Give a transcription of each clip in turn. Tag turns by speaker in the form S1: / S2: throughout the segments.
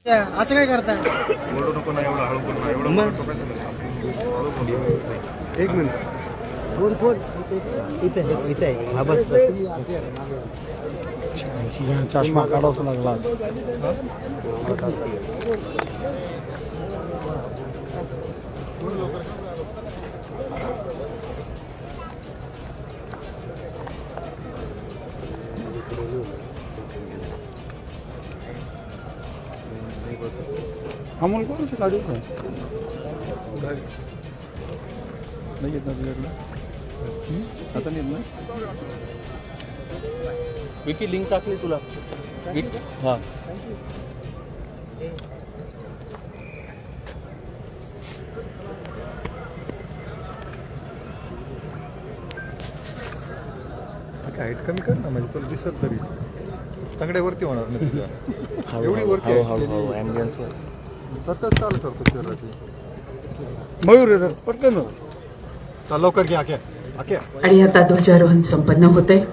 S1: असं काय करताय?
S2: ओरडू नको ना, एवढं हळू करू ना, एवढं मोठं कसं नाही. हळू बोल.
S1: एक मिनिट. बोल बोल. इथे आहे. हा बस बस. चष्मा काढावाच लागला आज. अमोल कोणाची गाडी आहे? नाही येत ना तुझ्याकडे आता नाही येत ना.
S3: विकी लिंक टाकली तुला. हां
S2: हाईट कमी कर ना, म्हणजे तुला दिसत तरी चांगल्यावरती होणार नाही तुझ्या. एवढी वरती आहे.
S3: हळूहळू ॲम्ब्युलन्स
S2: सतत चालू करतो शरीराची.
S1: मयूर येतात पटकन.
S2: चल लवकर घ्या आख्या आख्या.
S4: आणि आता ध्वजारोहण संपन्न होते.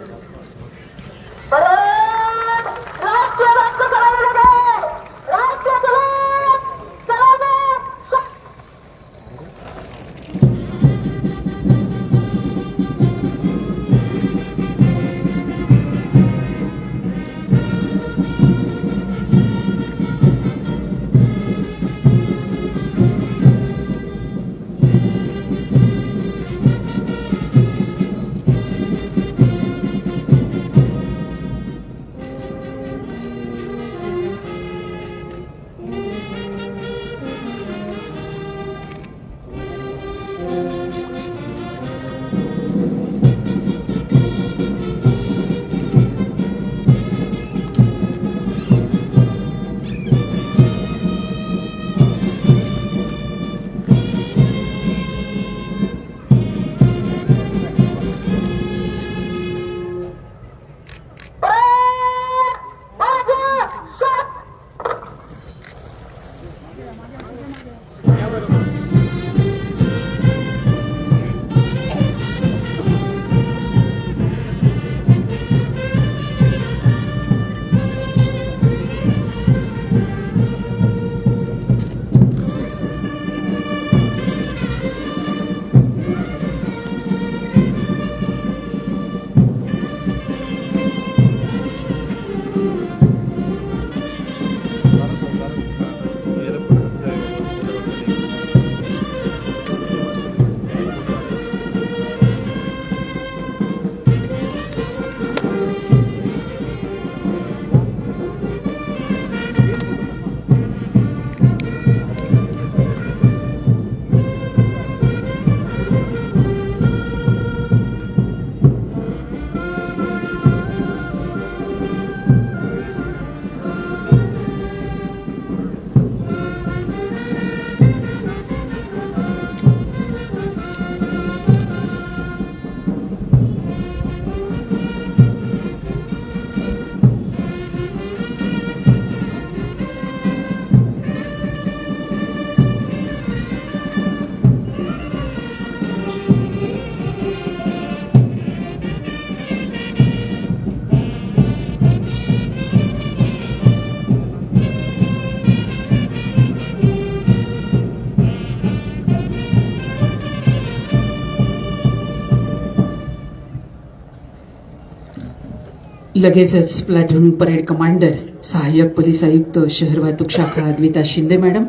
S4: लगेचच प्लॅटून परेड कमांडर सहाय्यक पोलीस आयुक्त शहर वाहतूक शाखा अद्विता शिंदे मॅडम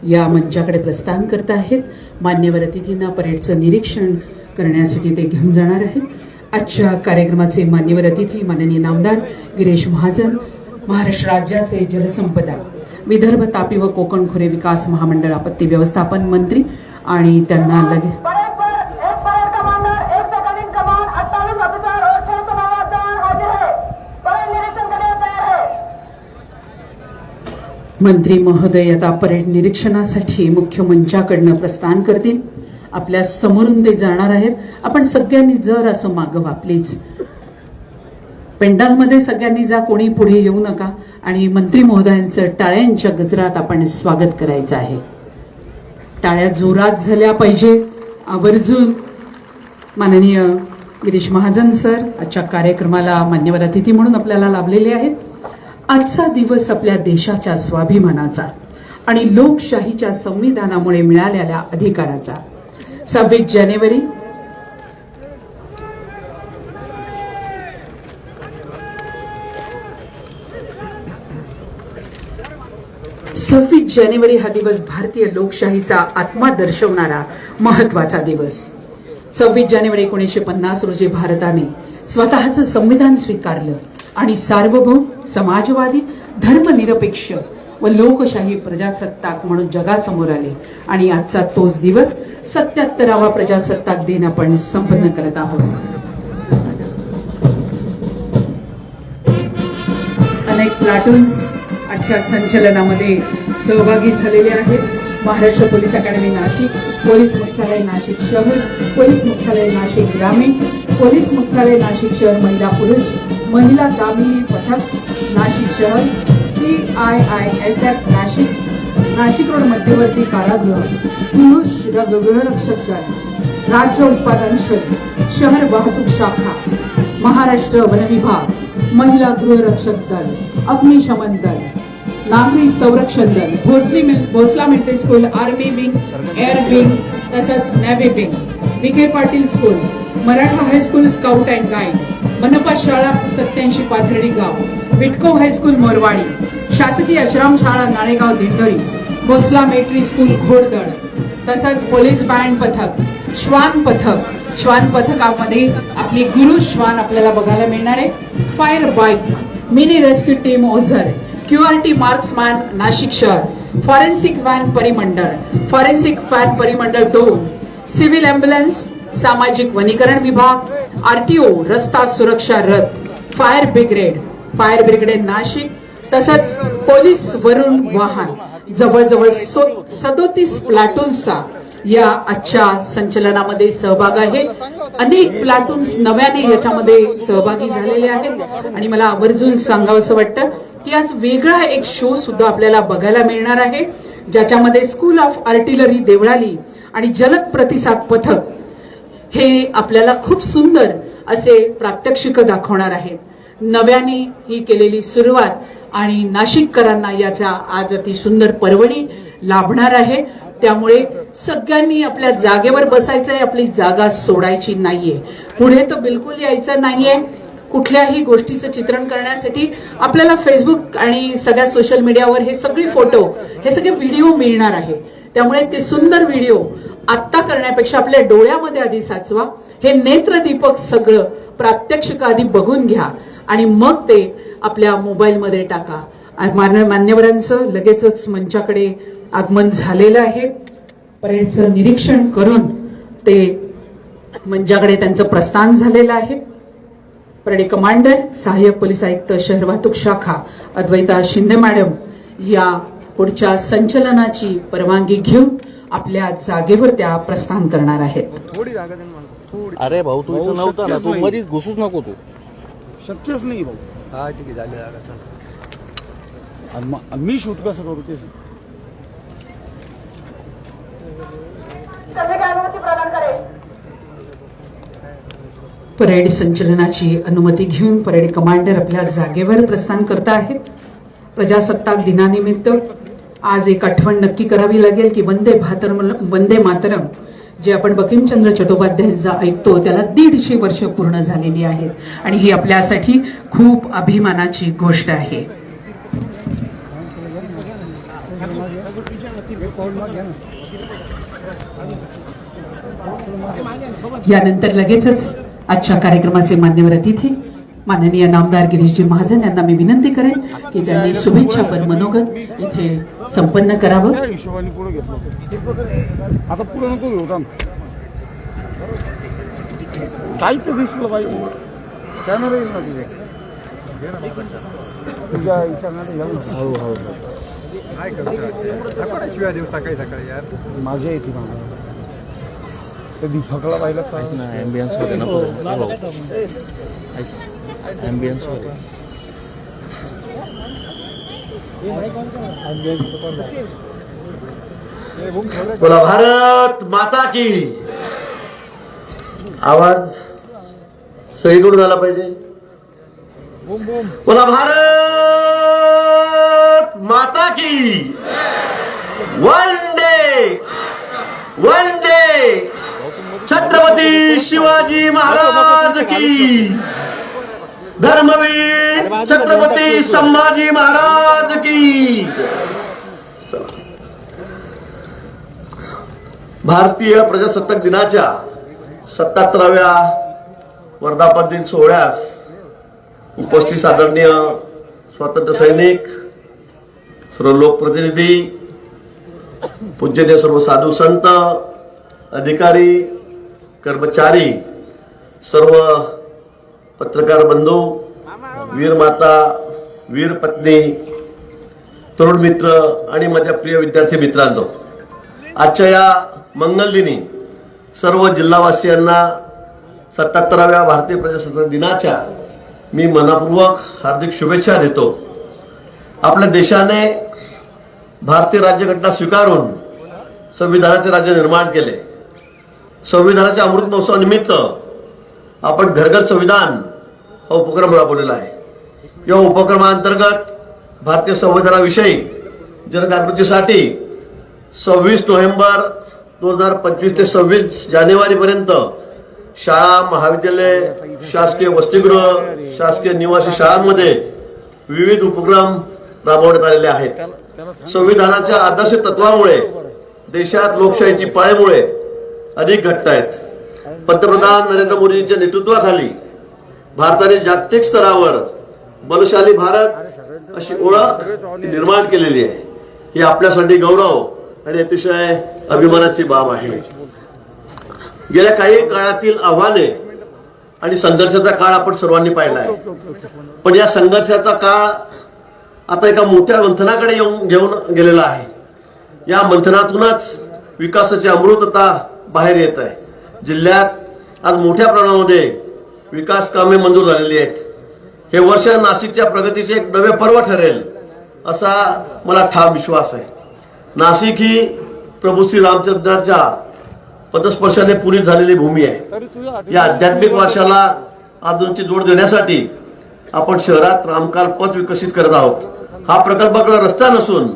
S4: या मंचाकडे प्रस्थान करत आहेत. मान्यवर अतिथींना परेडचं निरीक्षण करण्यासाठी ते घेऊन जाणार आहेत. आजच्या कार्यक्रमाचे मान्यवर अतिथी माननीय नामदार गिरीश महाजन, महाराष्ट्र राज्याचे जलसंपदा, विदर्भ तापी व कोकण खोरे विकास महामंडळ आपत्ती व्यवस्थापन मंत्री आणि त्यांना मंत्री महोदय आता परेड निरीक्षणासाठी मुख्य मंचाकडनं प्रस्थान करतील. आपल्या समोरून ते जाणार आहेत. आपण सगळ्यांनी जर असं मागं व्हा प्लीज. पेंडालमध्ये सगळ्यांनी जा, कोणी पुढे येऊ नका. आणि मंत्री महोदयांचं टाळ्यांच्या गजरात आपण स्वागत करायचं आहे. टाळ्या जोरात झाल्या पाहिजे. आवर्जून माननीय गिरीश महाजन सर आजच्या कार्यक्रमाला मान्यवर अतिथी म्हणून आपल्याला लाभलेले आहेत. आजचा दिवस आपल्या देशाच्या स्वाभिमानाचा आणि लोकशाहीच्या संविधानामुळे मिळालेल्या अधिकाराचा. 26 जानेवारी हा दिवस भारतीय लोकशाहीचा आत्मा दर्शवणारा महत्वाचा दिवस. 26 जानेवारी 1950 रोजी भारताने स्वतःचं संविधान स्वीकारलं आणि सार्वभौम, समाजवादी, धर्मनिरपेक्ष व लोकशाही प्रजासत्ताक म्हणून जगासमोर आले. आणि आजचा तोच दिवस 77वा प्रजासत्ताक दिन आपण संपन्न करत आहोत. अनेक प्लाटून्स आजच्या संचलनामध्ये सहभागी झालेले आहेत. महाराष्ट्र पोलीस अकादमी नाशिक, पोलीस मुख्यालय नाशिक शहर, पोलीस मुख्यालय नाशिक ग्रामीण, पोलीस मुख्यालय नाशिक शहर महिला पुरुष, महिला दामिनी पथक नाशिक शहर, CIISF नाशिक, नाशिक रोड मध्यवर्ती कारागृह, पुरुष गृहरक्षक दल, राज्य उत्पादन शुल्क, शहर वाहतूक शाखा, महाराष्ट्र वन विभाग, महिला गृहरक्षक दल, अग्निशमन दल, नागरी संरक्षण दल, Bhosala military school, army wing, air wing, तसंच navy wing, Vikhe Patil school, Maratha high school scout and guide, मनपा शाळा 87 पाथर्डी गाव, विटको हायस्कूल मोरवाडी, शासकीय आश्रम शाळा नाळेगाव दिंडोरी, भोसला मिलिटरी स्कूल घोडदळ, तसंच पोलीस बँड पथक, श्वान पथक. श्वान पथकामध्ये आपली गुरु श्वान आपल्याला बघायला मिळणार आहे. Fire bike, mini rescue team Ozar, QRT marksman Nashik शहर, फॉरेन्सिक व्हॅन परिमंडळ 2, सिव्हिल अँब्युलन्स, सामाजिक वनीकरण विभाग, RTO रस्ता सुरक्षा रथ, फायर ब्रिगेड नाशिक, तसंच पोलीस वरुण वाहन. जवळजवळ 37 प्लाटून्सचा या आजच्या संचलनामध्ये सहभाग आहे. अनेक प्लाटून्स नव्याने याच्यामध्ये सहभागी झालेले आहेत. आणि मला आवर्जून सांगावंसं वाटतं की आज वेगळा एक शो सुद्धा आपल्याला बघायला मिळणार आहे, ज्याच्यामध्ये स्कूल ऑफ आर्टिलरी देवळाली आणि जलद प्रतिसाद पथक हे आपल्याला खूप सुंदर असे प्रात्यक्षिक दाखवणार आहेत. नव्याने ही केलेली सुरुवात आणि नाशिककरांना याचा आज अति सुंदर पर्वणी लाभणार आहे. त्यामुळे सगळ्यांनी आपल्या जागेवर बसायचंय, आपली जागा सोडायची नाहीये. पुढे तर बिलकुल यायचं नाहीये. कुठल्याही गोष्टीचं चित्रण करण्यासाठी आपल्याला फेसबुक आणि सगळ्या सोशल मीडियावर हे सगळे फोटो, हे सगळे व्हिडिओ मिळणार आहे. त्यामुळे ते सुंदर व्हिडिओ आत्ता करण्यापेक्षा आपल्या डोळ्यामध्ये आधी साचवा. हे नेत्रदीपक सगळं प्रात्यक्षिक आधी बघून घ्या आणि मग ते आपल्या मोबाईलमध्ये टाका. मान्यवरांचं लगेचच मंचाकडे आगमन झालेलं आहे. परेडचं निरीक्षण करून ते मंचाकडे त्यांचं प्रस्थान झालेलं आहे. परेड कमांडर, सहाय्यक पोलीस आयुक्त शहर वाहतूक शाखा अद्वैता शिंदे मॅडम या पुढच्या संचलनाची परवानगी घेऊन आपल्या जागेवर त्या प्रस्थान करणार आहेत.
S1: थोडी जागा दे मला.
S3: अरे भाऊ, तू इथं नव्हता ना, तू मधीच घुसूच नको. तू
S1: शक्यच नाही भाऊ. हा ठीक आहे, झाली जागा. चल मी शूट कसं करू ते
S4: परेड संचलनाची अनुमती घेऊन परेड कमांडर आपल्या जागेवर प्रस्थान करत आहेत. प्रजासत्ताक दिनानिमित्त आज एक आठवण नक्की करावी लागेल की वंदे मातरम जे आपण बंकिमचंद्र चट्टोपाध्याय ऐकतो त्याला 150 वर्ष पूर्ण झालेली आहेत आणि ही आपल्यासाठी खूप अभिमानाची गोष्ट आहे. यानंतर लगेचच आजच्या कार्यक्रमाचे मान्यवर अतिथी माननीय नामदार गिरीशजी महाजन यांना मी विनंती करेन की त्यांनी शुभेच्छापर मनोगत इथे संपन्न करावं.
S1: आता पुढे नको घेऊ काम. काही तर दिसलं पाहिजे. कॅमेरा येईल ना तुझे. तुझ्या इशाऱ्याने
S3: हो हो
S2: काय करतो शिवाय देऊ सकाळी यार.
S1: माझ्या येते मामा कधी फकला पाहिलं का
S3: ना. ॲम्बियन्स होते ना ॲम्बियन्स होते.
S5: बोला भारत माता की. आवाज सहीकडून आला पाहिजे. बोला भारत माता की वंदे वंदे छत्रपती शिवाजी महाराज की धर्मवीर छत्रपती संभाजी महाराज की। भारतीय प्रजासत्ताक दिनाच्या 77व्या वर्धापन दिन सोहळ्यास उपस्थित आदरणीय स्वातंत्र्य सैनिक, सर्व लोकप्रतिनिधी, पूज्यनीय सर्व साधू संत, अधिकारी, कर्मचारी, सर्व पत्रकार बंधू, वीर माता, वीर पत्नी, तरुण मित्र आणि माझ्या प्रिय विद्यार्थी मित्रांनो, आजच्या या मंगल दिनी सर्व जिल्हावासियांना 77व्या भारतीय प्रजासत्ताक दिनाच्या मी मनपूर्वक हार्दिक शुभेच्छा देतो। आपल्या देशाने भारतीय राज्यघटना स्वीकारून संविधानाचे राज्य निर्माण केले। संविधानाच्या अमृत महोत्सवानिमित्त आपण घर घर संविधान हा उपक्रम राबवलेला आहे। या उपक्रमांतर्गत भारतीय संविधानाविषयी जनजागृतीसाठी 26 नोव्हेंबर 2025 ते 26 जानेवारी पर्यंत शाळा, महाविद्यालय, शासकीय वसतिगृह, शासकीय निवासी शाळांमध्ये विविध उपक्रम राबवण्यात आलेले आहेत। संविधानाच्या आदर्श तत्वामुळे देशात लोकशाहीची पाळेमुळे अधिक घट्ट आहेत। पंतप्रधान नरेंद्र मोदींच्या नेतृत्वाखाली भारताने जागतिक स्तरावर बलशाली भारत अशी ओळख निर्माण केलेली आहे। ही आपल्यासाठी गौरव आणि अतिशय अभिमानाची बाब आहे। गेल्या काही काळातील आव्हाने आणि संघर्षाचा काळ आपण सर्वांनी पाहिला आहे, पण या संघर्षाचा काळ आता एका मोठ्या मंथनाकडे घेऊन गेलेला आहे। या मंथनातूनच विकासाचे अमृत आता बाहेर येत आहे। जिल्ह्यात आज मोठ्या प्रमाणामध्ये विकास कामे मंजूर झालेली आहेत। हे वर्ष नाशिकच्या प्रगतीचे एक नवे पर्व ठरेल असा मला ठाम विश्वास आहे। नाशिक ही प्रभू श्री रामचंद्राच्या पदस्पर्शाने पुरीत झालेली भूमी आहे। या आध्यात्मिक वारशाला आजूनची जोड देण्यासाठी आपण शहरात रामकाल पथ विकसित करत आहोत। हा प्रकल्प केवळ रस्ता नसून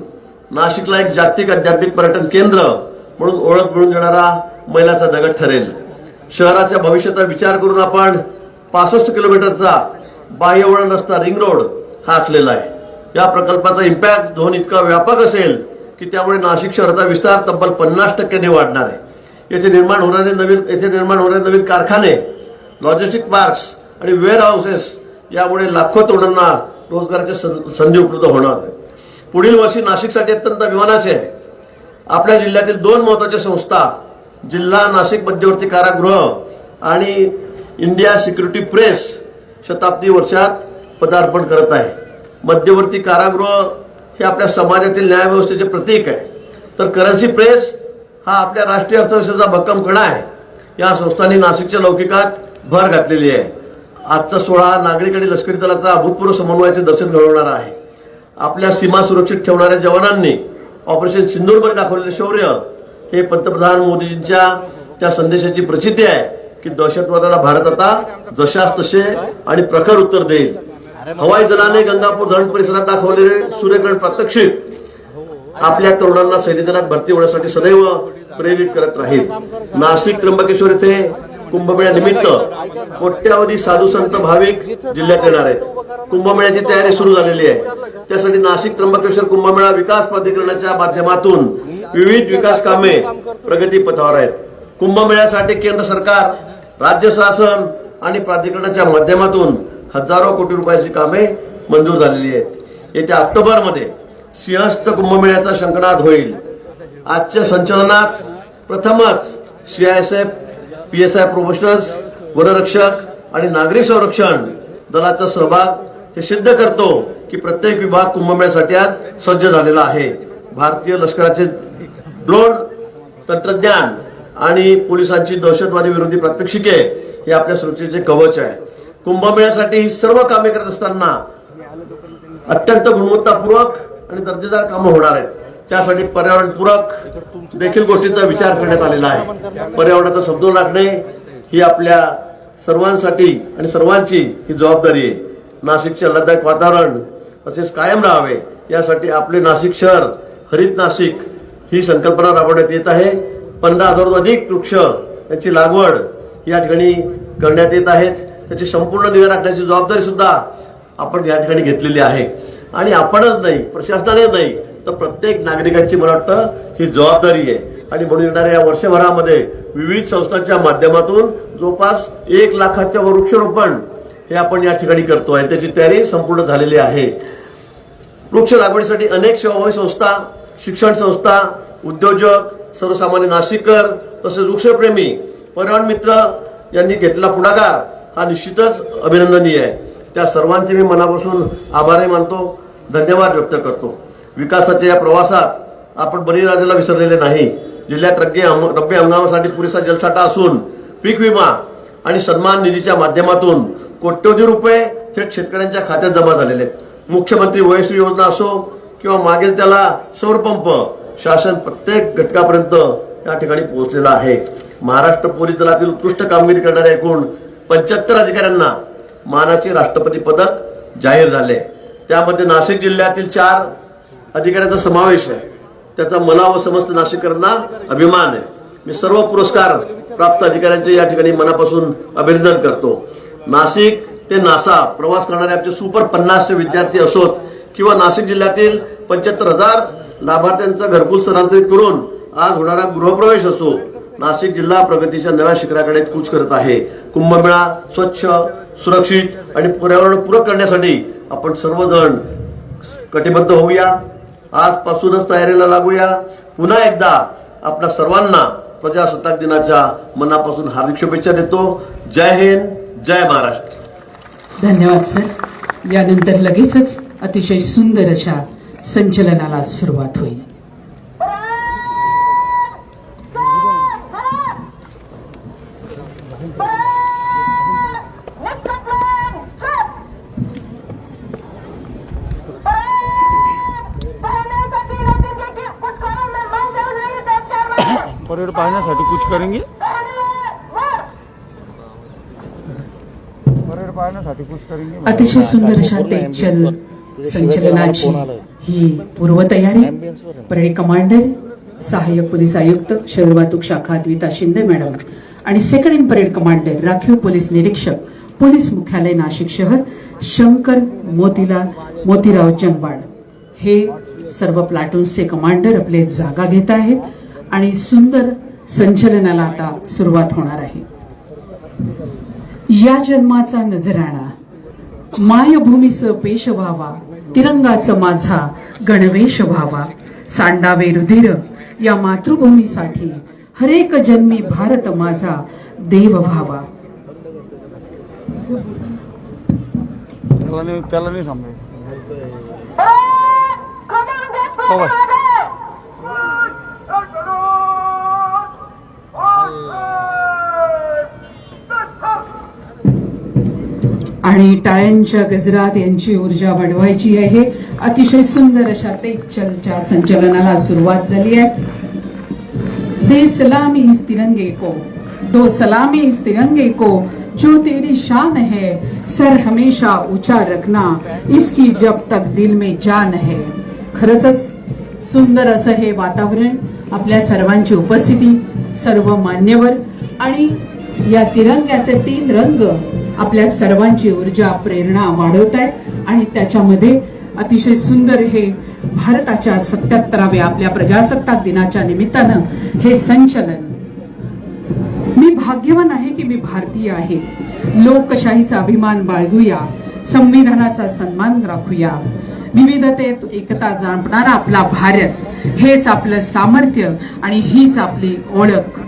S5: नाशिकला एक जागतिक आध्यात्मिक पर्यटन केंद्र म्हणून ओळख मिळवून देणारा मैलाचा दगड ठरेल। शहराच्या भविष्याचा विचार करून आपण 65 किलोमीटरचा बाह्यवळण रस्ता रिंग रोड हा आखलेला आहे। या प्रकल्पाचा इम्पॅक्ट झोन इतका व्यापक असेल की त्यामुळे नाशिक शहराचा विस्तार तब्बल 50% वाढणार आहे। येथे निर्माण होणारे नवीन कारखाने, लॉजिस्टिक पार्क्स आणि वेअर हाऊसेस यामुळे लाखो तरुणांना रोजगाराच्या संधी उपलब्ध होणार आहे। पुढील वर्षी नाशिकसाठी अत्यंत अभिमानाचे आहे। आपल्या जिल्ह्यातील 2 महत्त्वाच्या संस्था जिल्हा नाशिक मध्यवर्ती कारागृह आणि इंडिया सिक्युरिटी प्रेस शताब्दी वर्षात पदार्पण करत आहे। मध्यवर्ती कारागृह हे आपल्या समाजातील न्यायव्यवस्थेचे प्रतीक आहे, तर करन्सी प्रेस हा आपल्या राष्ट्रीय अर्थव्यवस्थेचा भक्कम कणा आहे। या संस्थांनी नाशिकच्या लौकिकात भर घातलेली आहे। आजचा सोहळा नागरिक आणि लष्करी दलाचा अभूतपूर्व समन्वयाचे दर्शन घडवणारा आहे। आपल्या सीमा सुरक्षित ठेवणाऱ्या जवानांनी ऑपरेशन सिंदूरमध्ये दाखवलेले शौर्य हे पंतप्रधान मोदींच्या त्या संदेशाची प्रचिती आहे की दहशतवादाला भारत आता जशास तसे आणि प्रखर उत्तर देईल। हवाई दलाने गंगापूर धरण परिसरात दाखवलेले सूर्यग्रहण प्रात्यक्षिक आपल्या तरुणांना सैन्य दलात भरती होण्यासाठी सदैव प्रेरित करत राहील। नाशिक त्र्यंबकेश्वर येथे कुंभमेळ्यानिमित्त कोट्यावधी साधू संत भाविक जिल्ह्यात येणार आहेत। कुंभमेळ्याची तयारी सुरू झालेली आहे। त्यासाठी नाशिक त्र्यंबकेश्वर कुंभमेळा विकास प्राधिकरणाच्या माध्यमातून विविध विकास कामे प्रगती पथावर आहेत। कुंभमेळ्यासाठी केंद्र सरकार, राज्य शासन आणि प्राधिकरणाच्या माध्यमातून हजारो कोटी रुपयाची कामे मंजूर झालेली आहेत। येत्या ऑक्टोबरमध्ये सिंहस्थ कुंभमेळ्याचा शंखनाद होईल। आजच्या संचलनात प्रथमच CISF, PSI प्रोफेशनल्स, वनरक्षक आणि नागरी संरक्षण दलाचा सहभाग हे सिद्ध करतो की प्रत्येक विभाग कुंभमेळ्यासाठी आज सज्ज झालेला आहे। भारतीय लष्कराचे ड्रोन तंत्रज्ञान आणि पोलिसांची दहशतवादी विरोधी प्रात्यक्षिके हे आपल्या सुरक्षेचे कवच आहे। कुंभमेळ्यासाठी ही सर्व कामे करत असताना अत्यंत गुणवत्तापूर्वक आणि दर्जेदार कामं होणार आहेत। त्यासाठी पर्यावरणपूरक देखील गोष्टींचा विचार करण्यात आलेला आहे। पर्यावरणाचा समतोल राखणे ही आपल्या सर्वांसाठी आणि सर्वांची ही जबाबदारी आहे। नाशिकचे आल्हाददायक वातावरण असेच कायम राहावे यासाठी आपले नाशिक शहर हरित नाशिक ही संकल्पना राबवण्यात येत आहे. 15,000 अधिक वृक्ष यांची लागवड या ठिकाणी करण्यात येत आहेत. त्याची संपूर्ण निगा राखण्याची जबाबदारी सुद्धा आपण या ठिकाणी घेतलेली आहे. आणि आपणच नाही, प्रशासनाने नाही, तर प्रत्येक नागरिकांची मला वाटतं ही जबाबदारी आहे. आणि म्हणून येणाऱ्या या वर्षभरामध्ये विविध संस्थांच्या माध्यमातून जवळपास 1 लाखाच्या वर वृक्षारोपण हे आपण या ठिकाणी करतो आहे. त्याची तयारी संपूर्ण झालेली आहे. वृक्ष लागवडीसाठी अनेक सेवाभावी संस्था, शिक्षण संस्था, उद्योजक, सर्वसामान्य नाशिककर तसेच वृक्षप्रेमी, पर्यावरण मित्र यांनी घेतलेला पुढाकार हा निश्चितच अभिनंदनीय आहे. त्या सर्वांचे मी मनापासून आभारही मानतो, धन्यवाद व्यक्त करतो. विकासाच्या या प्रवासात आपण बळीराजाला विसरलेले नाही. जिल्ह्यात रब्बी हंगामासाठी पुरेसा जलसाठा असून पीक विमा आणि सन्मान निधीच्या माध्यमातून कोट्यवधी रुपये थेट शेतकऱ्यांच्या खात्यात जमा झालेले आहेत. मुख्यमंत्री वयश्री योजना असो किंवा मागेल त्याला सौरपंप, शासन प्रत्येक घटकापर्यंत या ठिकाणी पोहोचलेला आहे. महाराष्ट्र पोलीस दलातील उत्कृष्ट कामगिरी करणाऱ्या एकूण 75 अधिकाऱ्यांना मानाचे राष्ट्रपती पदक जाहीर झाले. त्यामध्ये नाशिक जिल्ह्यातील 4 अधिकाऱ्यांचा समावेश आहे. त्याचा मला व समस्त नाशिककरांना अभिमान आहे. मी सर्व पुरस्कार प्राप्त अधिकाऱ्यांचे या ठिकाणी मनापासून अभिनंदन करतो. नाशिक ते नासा प्रवास करणारे आमचे सुपर 50 विद्यार्थी असोत किंवा नाशिक जिल्ह्यातील 75,000 लाभार्थ्यांचा घरकुल स्थलांतरित करून आज होणारा गृहप्रवेश असो, नाशिक जिल्हा प्रगतीच्या नव्या शिखराकडे कूच करत आहे. कुंभमेळा स्वच्छ, सुरक्षित आणि पर्यावरणपूरक करण्यासाठी आपण सर्वजण कटिबद्ध होऊया. आजपासूनच तयारीला लागूया. पुन्हा एकदा आपल्या सर्वांना प्रजासत्ताक दिनाच्या मनापासून हार्दिक शुभेच्छा देतो. जय हिंद, जय महाराष्ट्र.
S4: धन्यवाद सर. यानंतर लगेचच अतिशय सुंदर अशा संचलनाला सुरुवात होईल.
S3: परेड पाहण्यासाठी कुछ करेंगे. परेड पाहण्यासाठी कुछ करेंगे.
S4: अतिशय सुंदर अशा तेजल संचलनाची ही पूर्वतयारी परेड कमांडर, सहाय्यक पोलीस आयुक्त, शहर वाहतूक शाखा अद्विता शिंदे मॅडम आणि सेकंड इन परेड कमांडर, राखीव पोलीस निरीक्षक, पोलीस मुख्यालय नाशिक शहर, शंकर मोतीराव जंगवाड हे सर्व प्लाटून्सचे कमांडर आपले जागा घेत आहेत आणि सुंदर संचलनाला आता सुरुवात होणार आहे. या जन्माचा नजराणा मायभूमीस पेश व्हावा, तिरंगाचा माझा गणवेश व्हावा, सांडावे रुधिर या मातृभूमीसाठी, हरेक जन्मी भारत माझा देव व्हावा.
S3: त्याला नाही सांगायचं.
S4: आणि टाळ्यांच्या गजरात यांची ऊर्जा वाढवायची आहे. अतिशय सुंदर अशा तेजलच्या संचलनाला सुरुवात झाली आहे. दे सलामी इस तिरंगे को, दो सलामी इस तिरंगे को, जो तेरी शान है, सर हमेशा ऊंचा रखना, इसकी जब तक दिल में जान है. खरंच सुंदर असं हे वातावरण, आपल्या सर्वांची उपस्थिती, सर्व मान्यवर आणि या तिरंग्याचे 3 रंग आपल्या सर्वांची ऊर्जा, प्रेरणा वाढवत आहेत आणि त्याच्यामध्ये अतिशय सुंदर हे भारताच्या 77व्या आपल्या प्रजासत्ताक दिनाच्या निमित्तानं हे संचलन. मी भाग्यवान आहे की मी भारतीय आहे. लोकशाहीचा अभिमान बाळगूया, संविधानाचा सन्मान राखूया. विविधतेत एकता जाणणारा आपला भारत हेच आपलं सामर्थ्य आणि हीच आपली ओळख.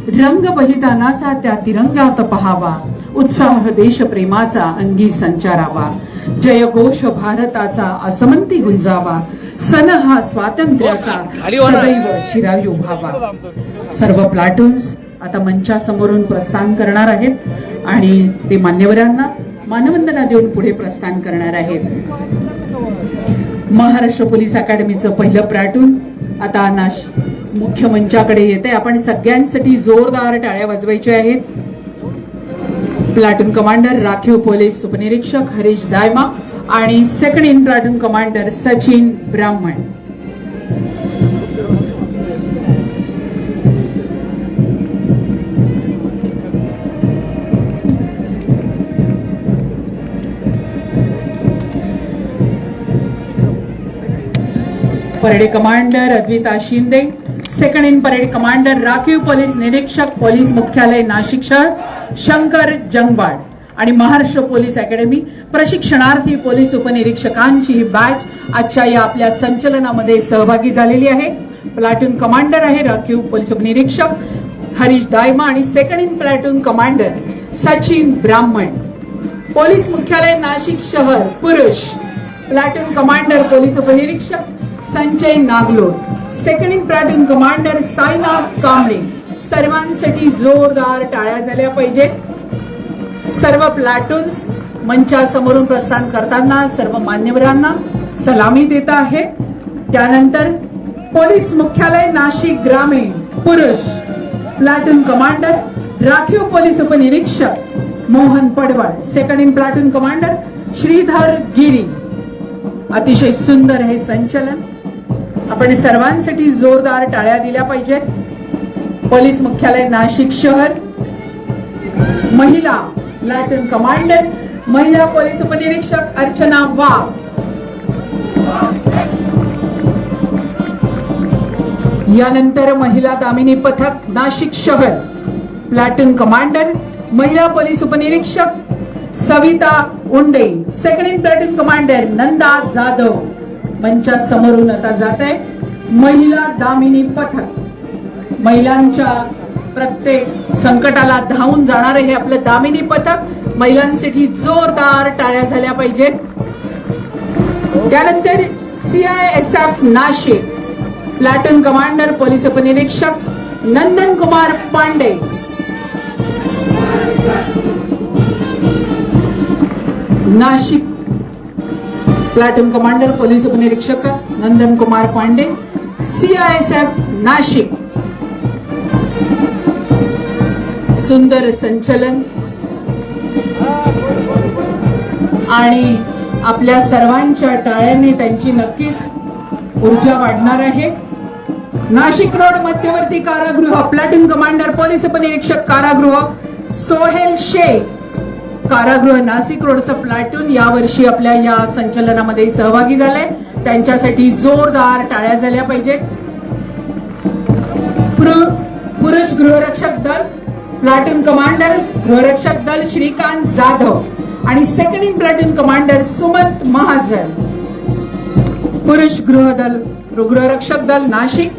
S4: रंग बलिदानाचा त्या तिरंगात पहावा, उत्साह देशप्रेमाचा अंगी संचारावा. जयघोष भारताचा असमंती गुंजावा, सन हा स्वातंत्र्याचा सदैव चिरायू व्हावा. सर्व प्लाटून्स आता मंचासमोरून प्रस्थान करणार आहेत आणि ते मान्यवरांना मानवंदना देऊन पुढे प्रस्थान करणार आहेत. महाराष्ट्र पोलीस अकॅडमीचं पहिलं प्लाटून आता मुख्य मंचाकडे येते. आपण सगळ्यांसाठी जोरदार टाळ्या वाजवायच्या आहेत. प्लाटून कमांडर, राखीव पोलीस उपनिरीक्षक हरीश दायमा आणि second in platoon commander Sachin Brahman. Parade commander Advita Shinde, second in parade commander राखीव पोलीस निरीक्षक पोलीस मुख्यालय नाशिक शहर शंकर जंगबाड आणि महाराष्ट्र पोलीस अकॅडमी प्रशिक्षणार्थी पोलीस उपनिरीक्षकांची ही बॅच आजच्या या आपल्या संचलनामध्ये सहभागी झालेली आहे. प्लाटून कमांडर आहे राखीव पोलीस उपनिरीक्षक हरीश दायमा आणि second in platoon commander Sachin ब्राह्मण. पोलीस मुख्यालय नाशिक शहर पुरुष प्लाटून कमांडर पोलीस उपनिरीक्षक Sanjay Naglod, second in platoon commander Sainath Kamble. सर्वांसाठी जोरदार टाळ्या झाल्या पाहिजेत. सर्व प्लाटून्स मंचासमोरून प्रस्थान करताना सर्व मान्यवरांना सलामी देत आहेत. त्यानंतर पोलीस मुख्यालय नाशिक ग्रामीण पुरुष प्लाटून कमांडर राखीव पोलीस उपनिरीक्षक Mohan Padwal, second in platoon commander Shridhar Giri. अतिशय सुंदर हे संचलन. आपण सर्वांसाठी जोरदार टाळ्या दिल्या पाहिजेत. पोलीस मुख्यालय नाशिक शहर महिला प्लाटून कमांडर महिला पोलीस उपनिरीक्षक अर्चना वाघ. यानंतर महिला दामिनी पथक नाशिक शहर प्लाटून कमांडर महिला पोलीस उपनिरीक्षक Savita Unde, second in platoon commander Nanda Jadhav. मंचा समोरून आता जात आहे महिला दामिनी पथक. महिलांच्या प्रत्येक संकटाला धावून जाणारे हे आपलं दामिनी पथक. महिलांसाठी जोरदार टाळ्या झाल्या पाहिजेत. त्यानंतर CISF Nashik platoon commander police उपनिरीक्षक Nandan Kumar Pande. Nashik platoon commander police उपनिरीक्षक नंदन कुमार पांडे CISF नाशिक. सुंदर संचलन आणि आपल्या सर्वांच्या टाळ्यांनी त्यांची नक्कीच ऊर्जा वाढणार आहे. नाशिक रोड मध्यवर्ती कारागृह प्लाटून कमांडर पोलीस उपनिरीक्षक कारागृह सोहेल शेख. कारागृह नाशिक रोडचं प्लाटून यावर्षी आपल्या या संचलनामध्ये सहभागी झाले. त्यांच्यासाठी जोरदार टाळ्या झाल्या पाहिजेत. पुरुष गृहरक्षक दल प्लाटून कमांडर गृहरक्षक दल श्रीकांत जाधव आणि second in platoon commander Sumant Mahajan. पुरुष गृहरक्षक दल नाशिक.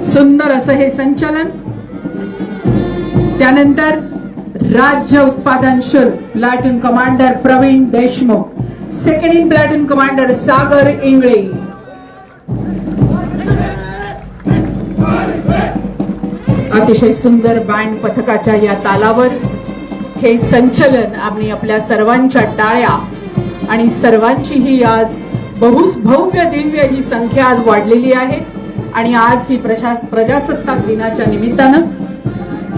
S4: सुंदर असं हे संचलन. त्यानंतर राज्य उत्पादन शुल्क platoon commander Pravin Deshmukh, second in platoon commander Sagar Ingle. अतिशय सुंदर बँड पथकाच्या या तालावर हे संचलन आणि आपल्या सर्वांच्या टाळ्या आणि सर्वांची ही आज भव्य दिव्य ही संख्या आज वाढलेली आहे. आणि आज ही प्रजासत्ताक दिनाच्या निमित्तानं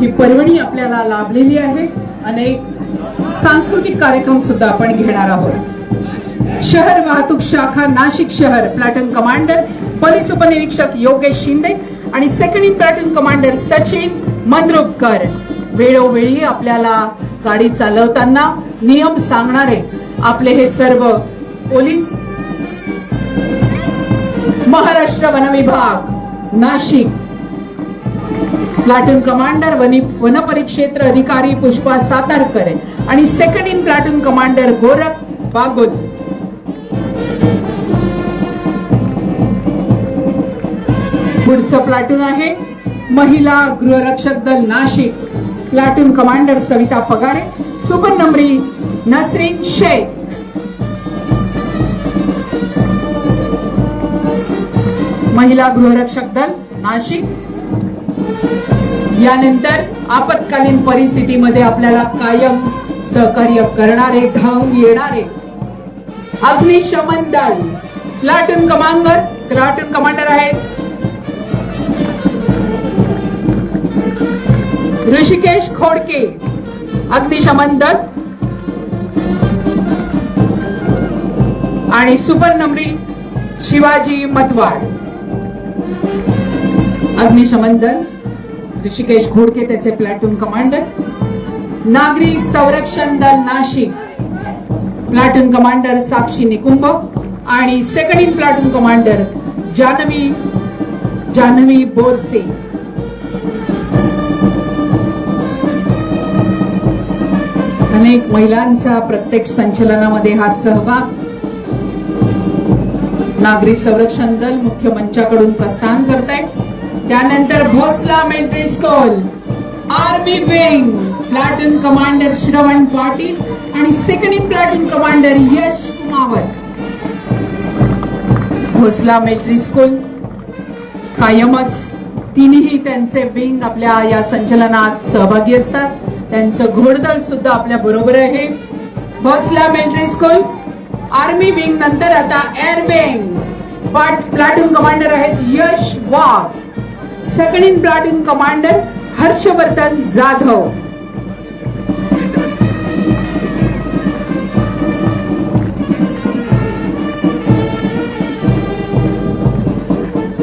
S4: ही पर्वणी आपल्याला लाभलेली आहे. अनेक सांस्कृतिक कार्यक्रम सुद्धा आपण घेणार आहोत. शहर वाहतूक शाखा नाशिक शहर प्लाटून कमांडर पोलीस उपनिरीक्षक योगेश शिंदे आणि second in platoon commander Sachin Mandrupkar. वेळोवेळी आपल्याला गाडी चालवताना नियम सांगणारे आपले हे सर्व पोलीस. महाराष्ट्र वन विभाग नाशिक प्लाटून कमांडर वनपरिक्षेत्र अधिकारी पुष्पा सातारकर आणि second in platoon commander Gorakh Bagul. पुढचं प्लाटून आहे महिला गृहरक्षक दल नाशिक प्लाटून कमांडर सविता पगारे, सुपरनंबरी नसरीन शेख. महिला गृहरक्षक दल नाशिक. यानंतर आपत्कालीन परिस्थितीमध्ये आपल्याला कायम सहकार्य करणारे धावून येणारे अग्निशमन दल प्लाटून कमांडर आहेत ऋषिकेश खोडके. अग्निशमन दल आणि सुपर नंबरी शिवाजी मतवाड. अग्निशमन दल ऋषिकेश घोडके त्याचे प्लॅटून कमांडर. नागरी संरक्षण दल नाशिक प्लॅटून कमांडर साक्षी निकुंभ आणि second in platoon commander Janhavi Borse. अनेक महिलांचा प्रत्येक संचलनामध्ये हा सहभाग. नागरी संरक्षण दल मुख्य मंचाकडून प्रस्थान करत आहे. त्यानंतर Bhonsala military school army wing platoon commander Shravan Patil आणि second in platoon commander Yash Kumawat. Bhonsala military school कायमच तिन्ही त्यांचे विंग आपल्या या संचलनात सहभागी असतात. त्यांचं घोडदळ सुद्धा आपल्या बरोबर आहे. Bhosala military school army wing नंतर आता एअर विंग प्लॅटून कमांडर आहेत Yash Wagh. Second in platoon commander Harshvardhan Jadhav.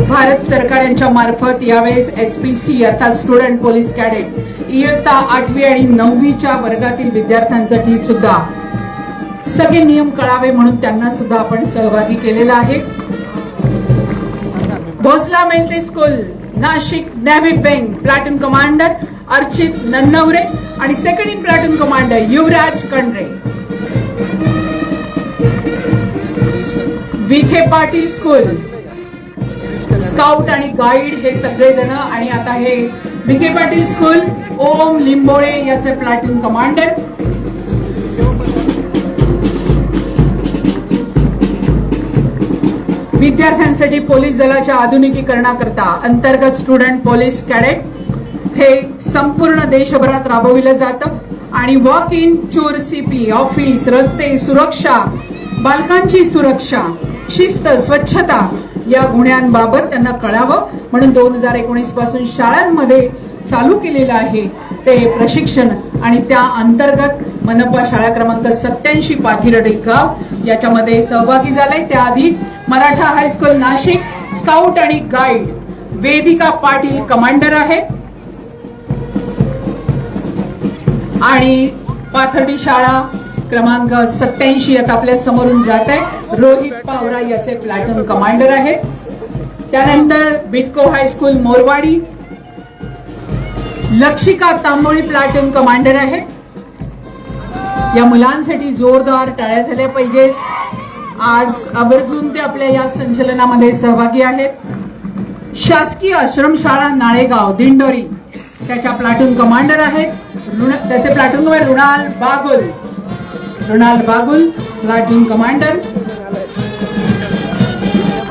S4: Bharat सरकार यांच्या मार्फत यावेळेस SPC अर्थात स्टुडंट पोलीस कॅडेट इयत्ता 8वी आणि 9वीच्या वर्गातील विद्यार्थ्यांसाठी सुद्धा सगळे नियम कळावे म्हणून त्यांना सुद्धा आपण सहभागी केलेला आहे. Bhosala military school Nashik navy wing platoon commander Archit Nannaware आणि second in platoon commander Yuvraj Kandare. Vikhe Patil school scout आणि गाईड हे सगळेजण आणि आता हे विखे पाटील स्कूल ओम लिंबोळे याचे प्लॅटून कमांडर. विद्यार्थ्यांसाठी पोलीस दलाच्या आधुनिकीकरणाकरता अंतर्गत स्टुडंट पोलीस कॅडेट हे संपूर्ण देशभरात राबविलं जातं आणि वॉक इन चूर CP ऑफिस रस्ते सुरक्षा बालकांची सुरक्षा शिस्त स्वच्छता या गुणांबाबत त्यांना कळावं म्हणून 2019 पासून शाळांमध्ये चालू केलेलं आहे ते प्रशिक्षण. आणि त्या अंतर्गत मनपा शाळा क्रमांक 87 पाथीर्डी गाव याच्यामध्ये सहभागी झाले. त्याआधी मराठा हायस्कूल नाशिक स्काउट आणि गाईड वेदिका पाटील कमांडर आहेत आणि पाथर्डी शाळा क्रमांक 87 आता आपल्या समोरून जात आहे. रोहित पावरा याचे प्लॅटून कमांडर आहेत. त्यानंतर Bytco high school Morwadi Lakshika Tamboli platoon commander आहेत. या मुलांसाठी जोरदार टाळ्या झाल्या पाहिजेत. आज आवर्जून ते आपल्या या संचलनामध्ये सहभागी आहेत. शासकीय आश्रमशाळा नाळेगाव दिंडोरी त्याच्या प्लॅटून कमांडर आहेत. त्याचे platoon commander Runal Bagul platoon commander.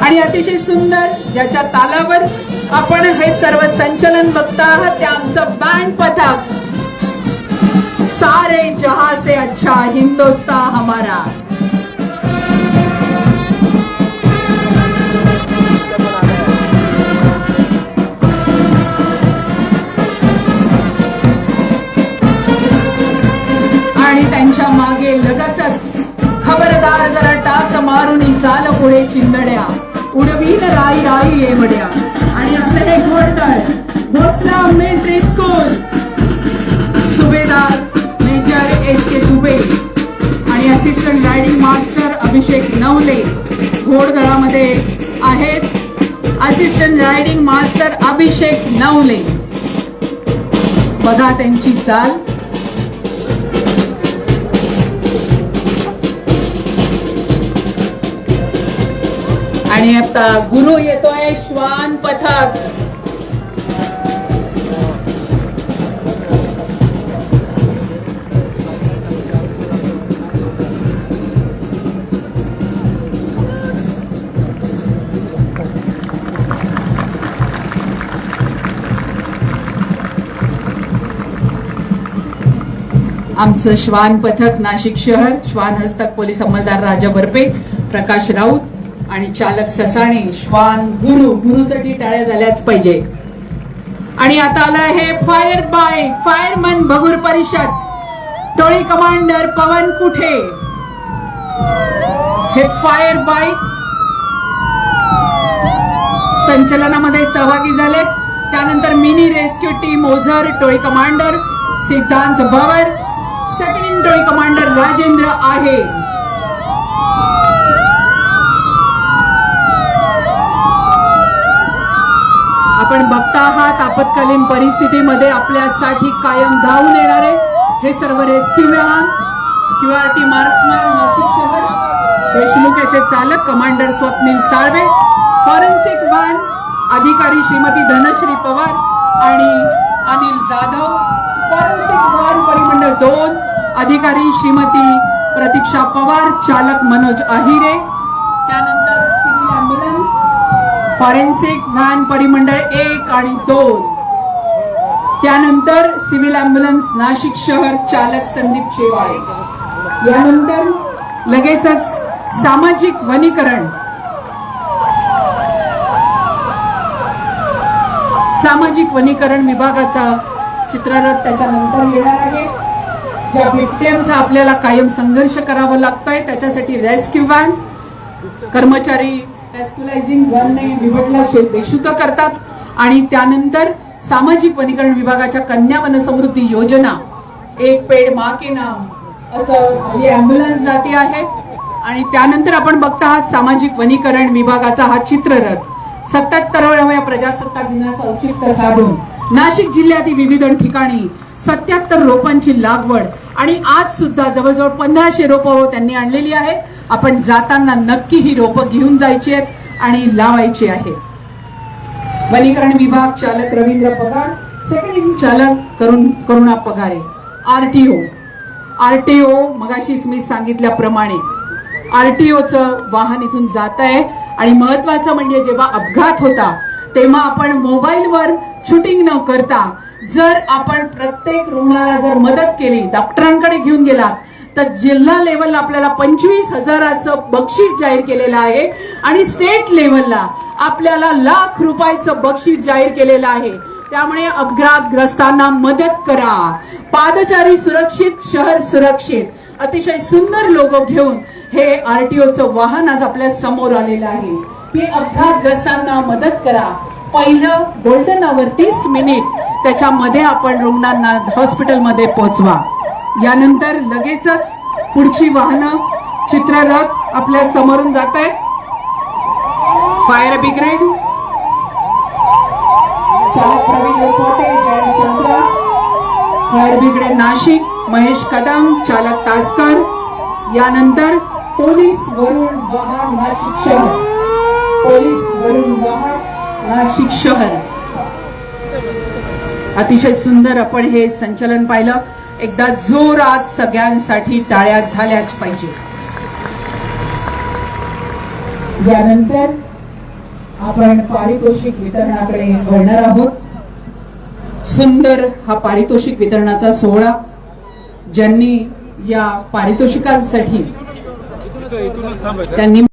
S4: आणि अतिशय सुंदर ज्याच्या तालावर आपण हे सर्व संचलन बघता आहात ते आमचं बँड पथक सारे जहां से अच्छा हिंदुस्तान हमारा. आणि त्यांच्या मागे लगतच खबरदार जरा टाच मारून चाल पुढे चिंधड्या उडवीन राई राई एवढ्या. आणि आपलं हे घोडदळ भोसला मिलिटरी स्कूल सुभेदार मेजर SK दुबे आणि असिस्टंट रायडिंग मास्टर अभिषेक नवले घोडदळामध्ये आहेत. असिस्टंट रायडिंग मास्टर अभिषेक नवले बघा त्यांची चाल. आणि आता गुरु येतोय श्वान पथक. आमचं श्वान पथक नाशिक शहर श्वान हस्तक पोलीस अंमलदार राजा बर्पे प्रकाश राऊत आणि चालक ससाणे श्वान गुरुसाठी टाळ्या झाल्याच पाहिजे. आणि आता आलं हे फायर बाईक फायरमन भगूर परिषद टोळी कमांडर पवन कुठे हे फायर बाईक संचलनामध्ये सहभागी झाले. त्यानंतर मिनी रेस्क्यू टीम ओझर टोळी कमांडर सिद्धांत भवर, सेकंड इन टोळी कमांडर राजेंद्र आहे. आपण बघता आहात आपत्कालीन परिस्थितीमध्ये आपल्यासाठी कायम धावून येणारे हे सर्व rescue van, QRT marksman Nashik शहर, देशमुखेचे चालक commander Swapnil Salve, forensic van अधिकारी श्रीमती धनश्री पवार आणि अनिल जाधव, फॉरेन्सिक व्हॅन परिमंडळ 2 अधिकारी श्रीमती प्रतीक्षा पवार, चालक मनोज अहिरे. त्यानंतर सिव्हिल अँब्युलन्स फॉरेन्सिक व्हॅन परिमंडळ 1 आणि 2. त्यानंतर सिव्हिल अँब्युलन्स नाशिक शहर, चालक संदीप शेवाळे. यानंतर लगेचच सामाजिक वनीकरण विभागाचा चित्ररथ त्याच्यानंतर येणार आहे. ज्या बिबट्यांचा आपल्याला कायम संघर्ष करावा लागतोय त्याच्यासाठी रेस्क्यू व्हॅन कर्मचारी रेस्क्युलायझिंग व्हॅनने बिबटला बेशुद्ध करतात. आणि त्यानंतर सामाजिक वनीकरण विभागाच्या कन्या वन समृद्धी योजना एक पेड माँ के नाम असं ही अँब्युलन्स जाती आहे. आणि त्यानंतर आपण बघता आहात सामाजिक वनीकरण विभागाचा हा चित्ररथ 77व्या प्रजासत्ताक दिनाचं औचित्य साधून नाशिक जिल्ह्यातील विविध ठिकाणी 77 रोपांची लागवड आणि आज सुद्धा जवळजवळ 1500 रोपं त्यांनी आणलेली आहे. आपण जाताना नक्की ही रोपं घेऊन जायची आहेत आणि लावायची आहे. वनीकरण विभाग चालक रवींद्र पगार, सेकंड इन चालक करुणा पगारे. आरटीओ मगाशीच मी सांगितल्याप्रमाणे आरटीओचं वाहन इथून जात आहे. आणि महत्वाचं म्हणजे जेव्हा अपघात होता तेव्हा आपण मोबाईलवर शूटिंग न करता जर आपण प्रत्येक रुग्णाला जर मदत केली, डॉक्टरांकडे घेऊन गेला तर जिल्हा लेवलला आपल्याला 25,000चं बक्षीस जाहीर केलेलं आहे आणि स्टेट लेवलला आपल्याला ₹1,00,000 बक्षीस जाहीर केलेलं आहे. त्यामुळे अपघातग्रस्तांना मदत करा. पादचारी सुरक्षित, शहर सुरक्षित, अतिशय सुंदर लोगो घेऊन हे आरटीओचं वाहन आज आपल्या समोर आलेलं आहे की अपघातग्रस्तांना मदत करा. पहिलं गोल्डन आवर 30 मिनिट त्याच्यामध्ये आपण रुग्णांना हॉस्पिटलमध्ये पोहोचवा. यानंतर लगेचच पुढची वाहनं चित्ररथ आपल्या समोरून जात आहे. फायर ब्रिगेड चालक प्रवीण लोपोटे, जयंत चंद्रा, फायर ब्रिगेड नाशिक महेश कदम, चालक तासकर. यानंतर पोलीस वरुण बहार नाशिक शहर, नाशिक शहर. अतिशय सुंदर आपण हे संचलन पाहिलं. एकदा जोरात सगळ्यांसाठी टाळ्या झाल्याच पाहिजे. यानंतर आपण पारितोषिक वितरणाकडे वळणार आहोत. सुंदर हा पारितोषिक वितरणाचा सोहळा. ज्यांनी या पारितोषिकांसाठी त्यांनी